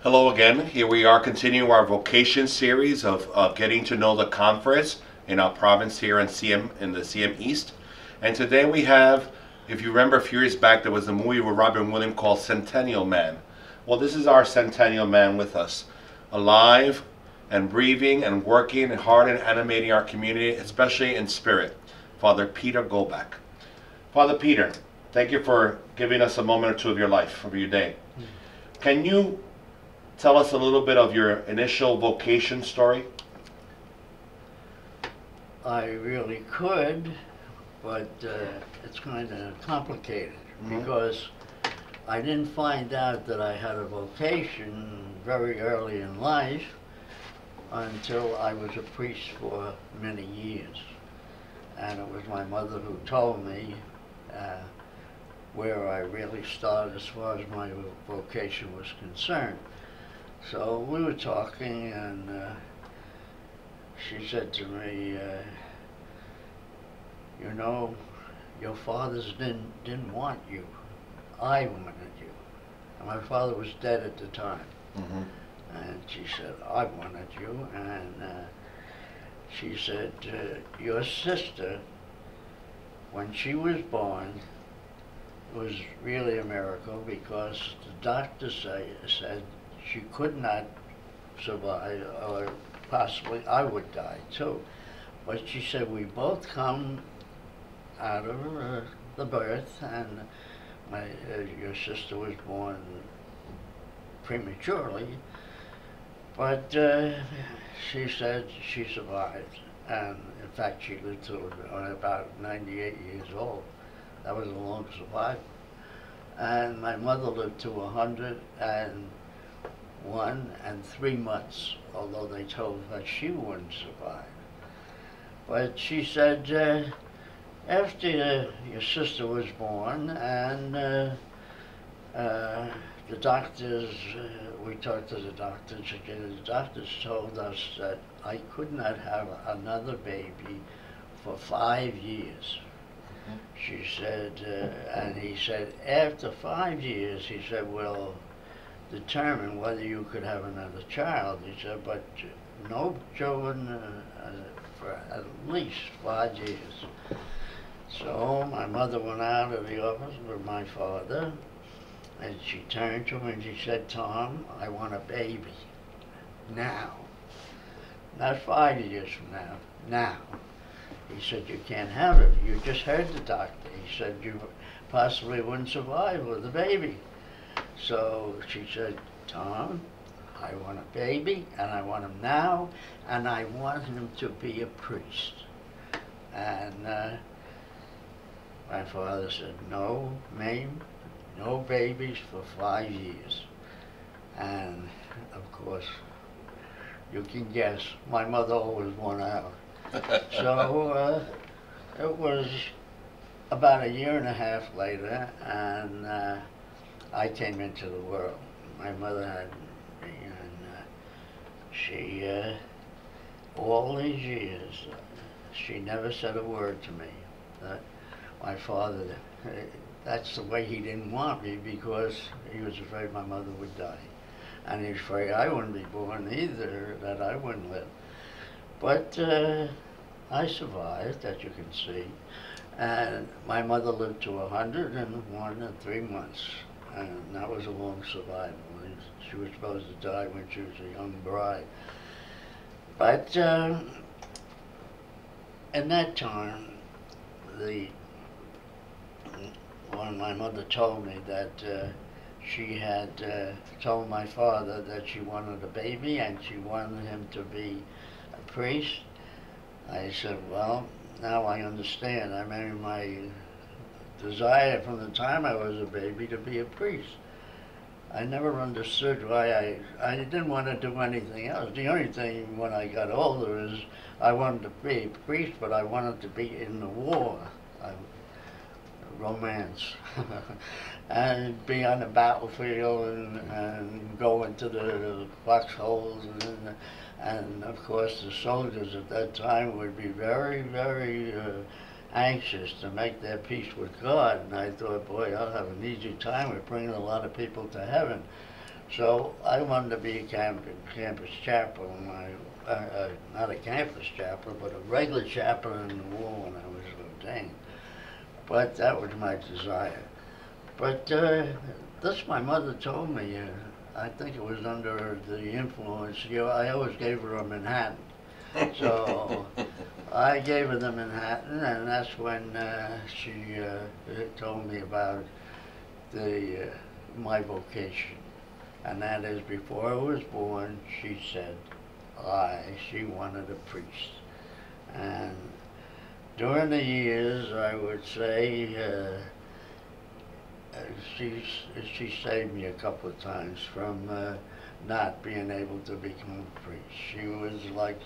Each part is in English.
Hello again. Here we are continuing our vocation series of getting to know the conference in our province here in the CM East. And today we have, if you remember a few years back, there was a movie with Robin Williams called Centennial Man. Well, this is our Centennial Man with us, alive and breathing and working hard and animating our community, especially in spirit, Father Peter Goback. Father Peter, thank you for giving us a moment or two of your life, of your day. Can you tell us a little bit of your initial vocation story? I really could, but it's kind of complicated because I didn't find out that I had a vocation very early in life until I was a priest for many years. And it was my mother who told me where I really started as far as my vocation was concerned. So we were talking, and she said to me, you know, your fathers didn't want you. I wanted you. And my father was dead at the time. And she said, I wanted you. And she said, your sister, when she was born, was really a miracle because the doctor said she could not survive, or possibly I would die too. But she said we both come out of the birth, and your sister was born prematurely, but she said she survived, and in fact she lived to about 98 years old. That was a long survival. And my mother lived to 101 and 3 months, although they told her she wouldn't survive. But she said, after your sister was born, and the doctors, we talked to the doctors again, the doctors told us that I could not have another baby for 5 years. She said, and he said, after 5 years, he said, we'll determine whether you could have another child. He said, but no children for at least 5 years. So my mother went out of the office with my father, and she turned to him and she said, Tom, I want a baby. Now. Not 5 years from now. Now. He said, you can't have it. You just heard the doctor. He said, you possibly wouldn't survive with a baby. So she said, Tom, I want a baby, and I want him now, and I want him to be a priest. And my father said, no, Mame, no babies for 5 years. And of course, you can guess, my mother always won out. So it was about 1.5 years later, and I came into the world. My mother had me, and she, all these years, she never said a word to me. My father, that's the way he didn't want me, because he was afraid my mother would die. And he was afraid I wouldn't be born either, that I wouldn't live. But I survived, as you can see, and my mother lived to 101 and 3 months, and that was a long survival. She was supposed to die when she was a young bride. But in that time, when my mother told me that she had told my father that she wanted a baby and she wanted him to be a priest, I said, well, now I understand. I mean, my desire from the time I was a baby to be a priest. I never understood why I didn't want to do anything else. The only thing when I got older is I wanted to be a priest, but I wanted to be in the war. Romance. And be on the battlefield and go into the foxholes, and of course the soldiers at that time would be very, very anxious to make their peace with God, and I thought, boy, I'll have an easy time with bringing a lot of people to heaven. So I wanted to be a campus chaplain. Not a campus chaplain, but a regular chaplain in the war when I was ordained. But that was my desire. But this my mother told me. I think it was under the influence. I always gave her a Manhattan. So I gave her the Manhattan, and that's when she told me about my vocation. And that is, before I was born, she said she wanted a priest. And during the years, I would say, she saved me a couple of times from not being able to become a priest. She was like,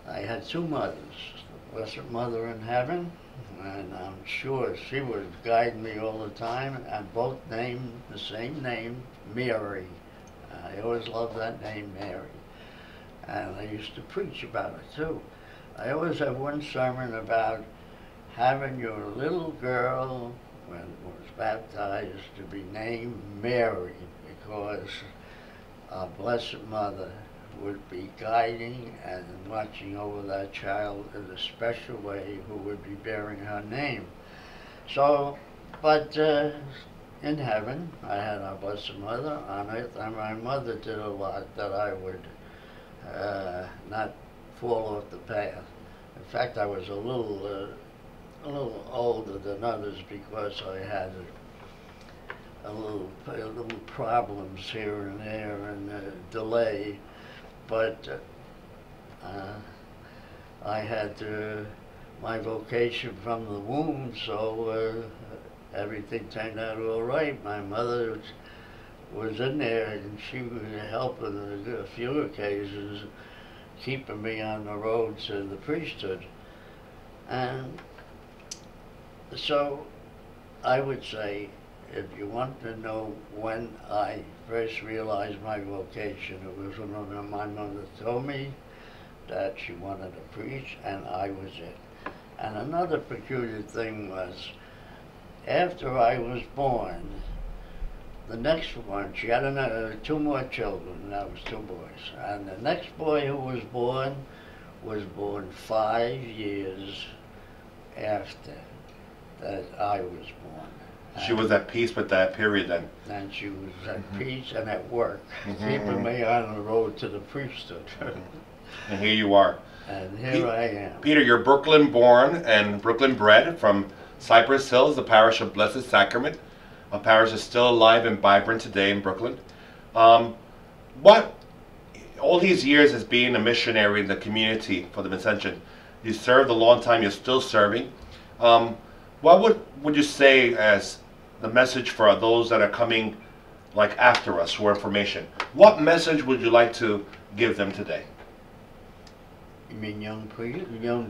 I had two mothers, the Blessed Mother in heaven, and I'm sure she would guide me all the time, and both named the same name, Mary. I always loved that name, Mary. And I used to preach about it too. I always have one sermon about having your little girl, when was baptized, to be named Mary, because our Blessed Mother would be guiding and watching over that child in a special way, who would be bearing her name. So, but in heaven, I had our Blessed Mother. On earth, and my mother did a lot that I would not fall off the path. In fact, I was a little older than others because I had a little problems here and there and delay. But I had my vocation from the womb, so everything turned out all right. My mother was in there, and she was helping on a few occasions, keeping me on the road to the priesthood. And so I would say, if you want to know when I first realized my vocation, it was when my mother told me that she wanted to preach, and I was it. And another peculiar thing was, after I was born, the next one, she had two more children, and that was two boys. And the next boy who was born 5 years after that I was born. She was at peace with that period then. And she was at peace and at work, keeping me on the road to the priesthood. And here you are. And here I am. Peter, you're Brooklyn born and Brooklyn bred, from Cypress Hills, the parish of Blessed Sacrament. A parish is still alive and vibrant today in Brooklyn. What, all these years as being a missionary in the community for the Vincentian, you served a long time, you're still serving. What would you say as the message for those that are coming like after us for information? What message would you like to give them today? You mean young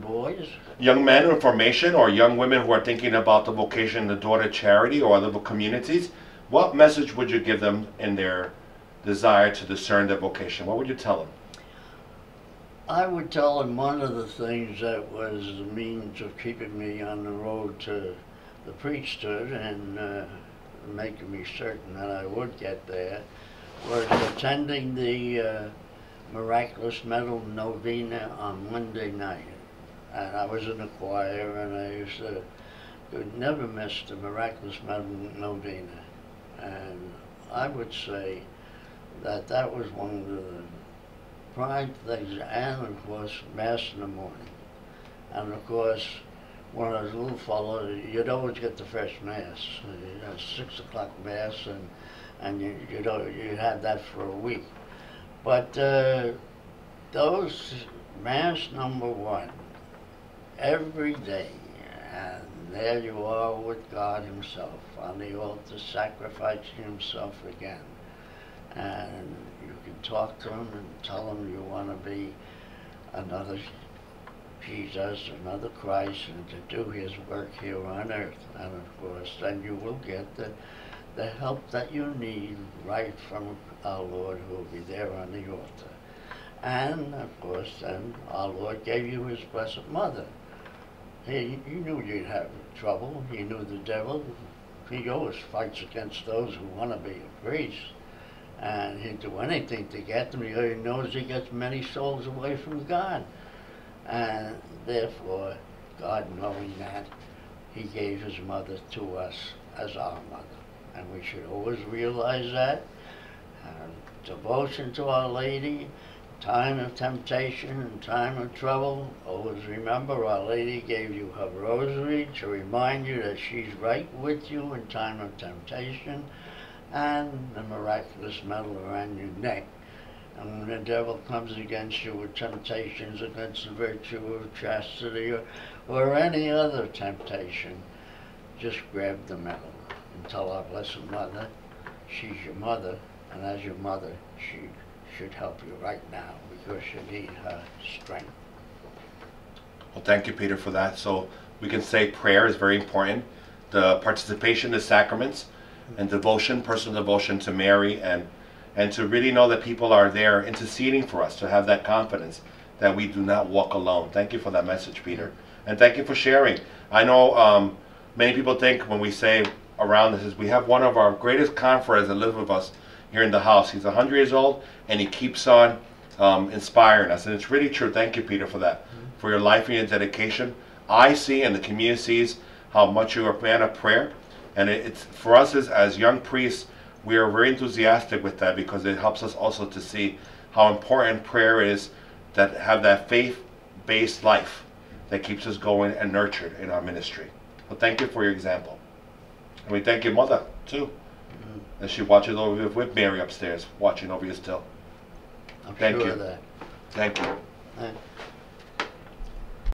boys? Young men in formation, or young women who are thinking about the vocation in the daughter charity or other communities. What message would you give them in their desire to discern their vocation? What would you tell them? I would tell them one of the things that was the means of keeping me on the road to the priesthood and making me certain that I would get there was attending the Miraculous Medal Novena on Monday night. And I was in the choir, and I used to could never miss the Miraculous Medal Novena. And I would say that that was one of the prime things, and of course Mass in the morning. And of course, when I was a little fellow, you'd always get the first Mass. You had 6 o'clock Mass, and you'd have that for a week. But those Mass number 1, every day, and there you are with God Himself on the altar, sacrificing Himself again. And you can talk to Him and tell Him you want to be another Jesus, another Christ, and to do His work here on earth. And of course, then you will get the help that you need right from our Lord, who will be there on the altar. And of course, then our Lord gave you His Blessed Mother. He knew you'd have trouble. He knew the devil. He always fights against those who want to be a priest. And he'd do anything to get them because he knows he gets many souls away from God. And therefore, God knowing that, he gave his mother to us as our mother. And we should always realize that. And devotion to Our Lady, time of temptation and time of trouble, always remember Our Lady gave you her rosary to remind you that she's right with you in time of temptation, and the miraculous medal around your neck. And when the devil comes against you with temptations against the virtue of chastity or any other temptation, just grab the medal and tell our Blessed Mother she's your mother, and as your mother, she should help you right now because you need her strength. Well, thank you, Peter, for that. So we can say prayer is very important. The participation in the sacraments and devotion, personal devotion to Mary, and to really know that people are there interceding for us, to have that confidence that we do not walk alone. Thank you for that message, Peter. And thank you for sharing. I know many people think when we say around this is we have one of our greatest confreres that lives with us here in the house. He's 100 years old and he keeps on inspiring us. And it's really true. Thank you, Peter, for that, for your life and your dedication. I see and the community sees how much you are a man of prayer. And it's for us as young priests, we are very enthusiastic with that because it helps us also to see how important prayer is, that have that faith-based life that keeps us going and nurtured in our ministry. So thank you for your example. And we thank your mother, too, as she watches over you with Mary upstairs, watching over you still. I'm Thank sure you. of that. Thank you.